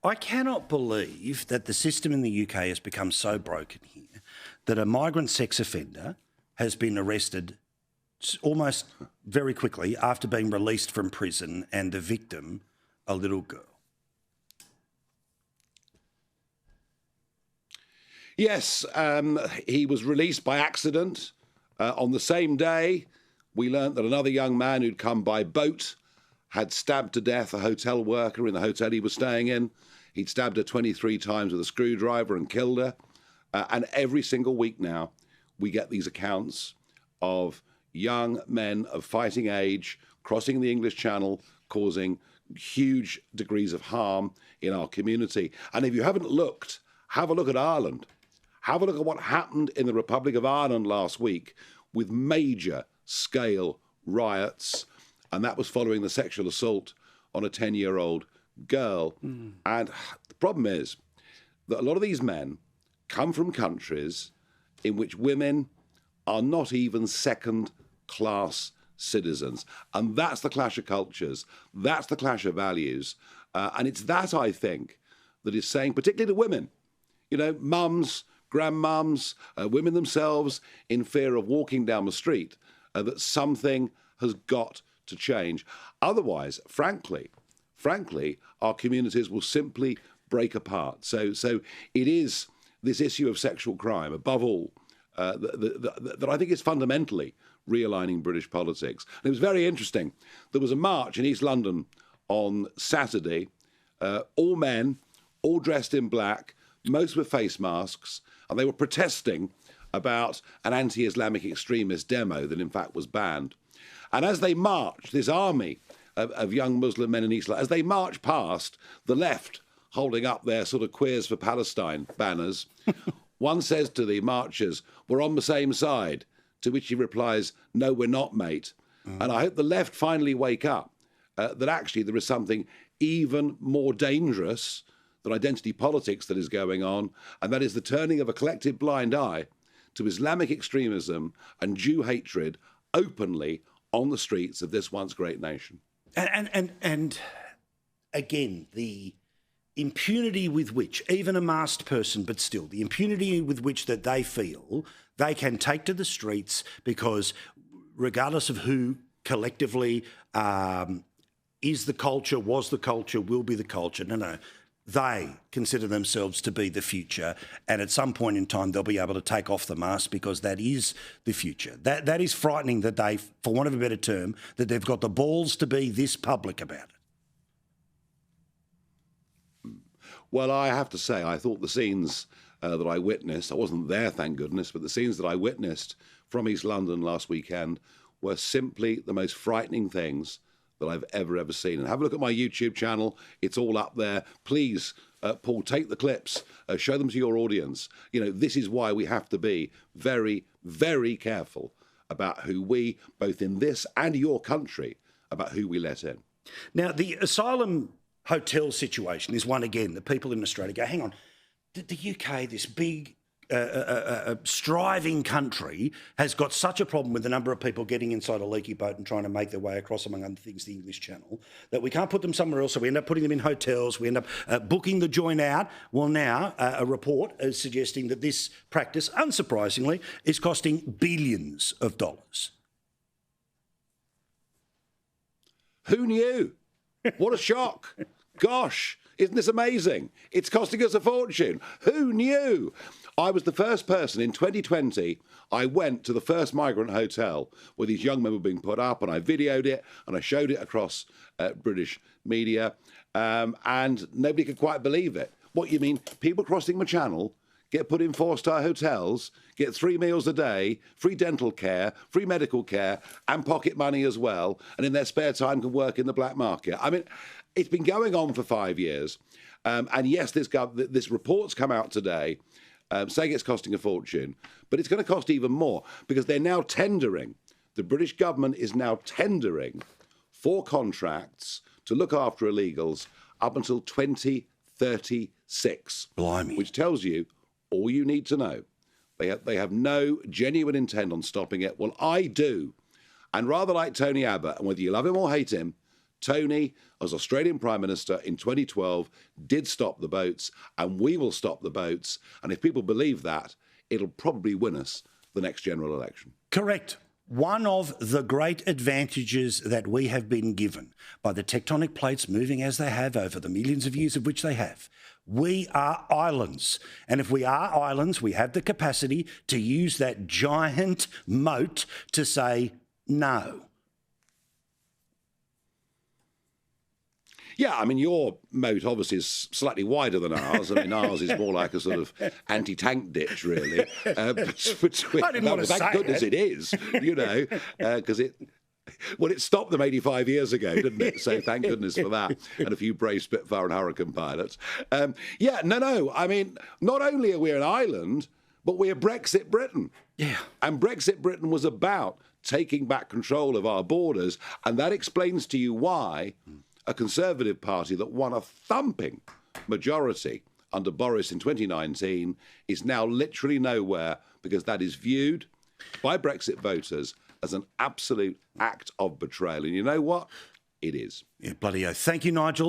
I cannot believe that the system in the UK has become so broken here that a migrant sex offender has been arrested almost very quickly after being released from prison, and the victim, a little girl. Yes, he was released by accident. On the same day, we learnt that another young man who'd come by boat had stabbed to death a hotel worker in the hotel he was staying in. He'd stabbed her 23 times with a screwdriver and killed her. And every single week now, we get these accounts of young men of fighting age crossing the English Channel, causing huge degrees of harm in our community. And if you haven't looked, have a look at Ireland. Have a look at what happened in the Republic of Ireland last week with major scale riots. And that was following the sexual assault on a 10-year-old girl. And the problem is that a lot of these men come from countries in which women are not even second-class citizens. And that's the clash of cultures. That's the clash of values. And it's that, I think, that is saying, particularly to women, you know, mums, grandmums, women themselves in fear of walking down the street, that something has got to change. Otherwise, frankly, our communities will simply break apart. So it is this issue of sexual crime, above all, that I think is fundamentally realigning British politics. And it was very interesting. There was a march in East London on Saturday, all men, all dressed in black, most with face masks, and they were protesting about an anti-Islamic extremist demo that in fact was banned. And as they marched, this army of young Muslim men in East London, as they marched past the left holding up their sort of Queers for Palestine banners, one says to the marchers, "We're on the same side," to which he replies, "No, we're not, mate." And I hope the left finally wake up that actually there is something even more dangerous than identity politics that is going on, and that is the turning of a collective blind eye to Islamic extremism and Jew hatred openly on the streets of this once great nation. And again, the impunity with which, even a masked person, but still, the impunity with which that they feel they can take to the streets because regardless of who collectively is the culture, was the culture, will be the culture, no. They consider themselves to be the future, and at some point in time they'll be able to take off the mask because that is the future. That is frightening that they, for want of a better term, that they've got the balls to be this public about it. Well, I have to say, I thought the scenes that I witnessed, I wasn't there, thank goodness, but the scenes that I witnessed from East London last weekend were simply the most frightening things that I've ever seen. And have a look at my YouTube channel. It's all up there. Please, Paul, take the clips, show them to your audience. You know, this is why we have to be very, very careful about who we, both in this and your country, about who we let in. Now, the asylum hotel situation is one, again, that people in Australia go, hang on, the UK, this big, striving country, has got such a problem with the number of people getting inside a leaky boat and trying to make their way across, among other things, the English Channel, that we can't put them somewhere else, so we end up putting them in hotels, we end up booking the joint out. Well, now a report is suggesting that this practice, unsurprisingly, is costing billions of dollars. Who knew? What a shock. Gosh, isn't this amazing? It's costing us a fortune. Who knew? I was the first person in 2020. I went to the first migrant hotel where these young men were being put up, and I videoed it and I showed it across British media, and nobody could quite believe it. What, you mean people crossing the channel get put in 4-star hotels, get 3 meals a day, free dental care, free medical care, and pocket money as well, and in their spare time can work in the black market? I mean, it's been going on for 5 years. And yes, this report's come out today saying it's costing a fortune, but it's going to cost even more because they're now tendering, the British government is now tendering for contracts to look after illegals up until 2036. Blimey. Which tells you all you need to know. They have no genuine intent on stopping it. Well, I do. And rather like Tony Abbott, and whether you love him or hate him, Tony, as Australian Prime Minister in 2012, did stop the boats, and we will stop the boats. And if people believe that, it'll probably win us the next general election. Correct. One of the great advantages that we have been given by the tectonic plates moving as they have over the millions of years of which they have, we are islands. And if we are islands, we have the capacity to use that giant moat to say no. Yeah, I mean, your moat obviously is slightly wider than ours. I mean, ours is more like a sort of anti-tank ditch, really. I didn't want to say thank goodness it is, you know, because it stopped them 85 years ago, didn't it? So thank goodness for that, and a few brave Spitfire and Hurricane pilots. I mean, not only are we an island, but we're Brexit Britain. Yeah. And Brexit Britain was about taking back control of our borders, and that explains to you why a Conservative Party that won a thumping majority under Boris in 2019 is now literally nowhere, because that is viewed by Brexit voters as an absolute act of betrayal. And you know what? It is. Yeah, bloody oath. Thank you, Nigel.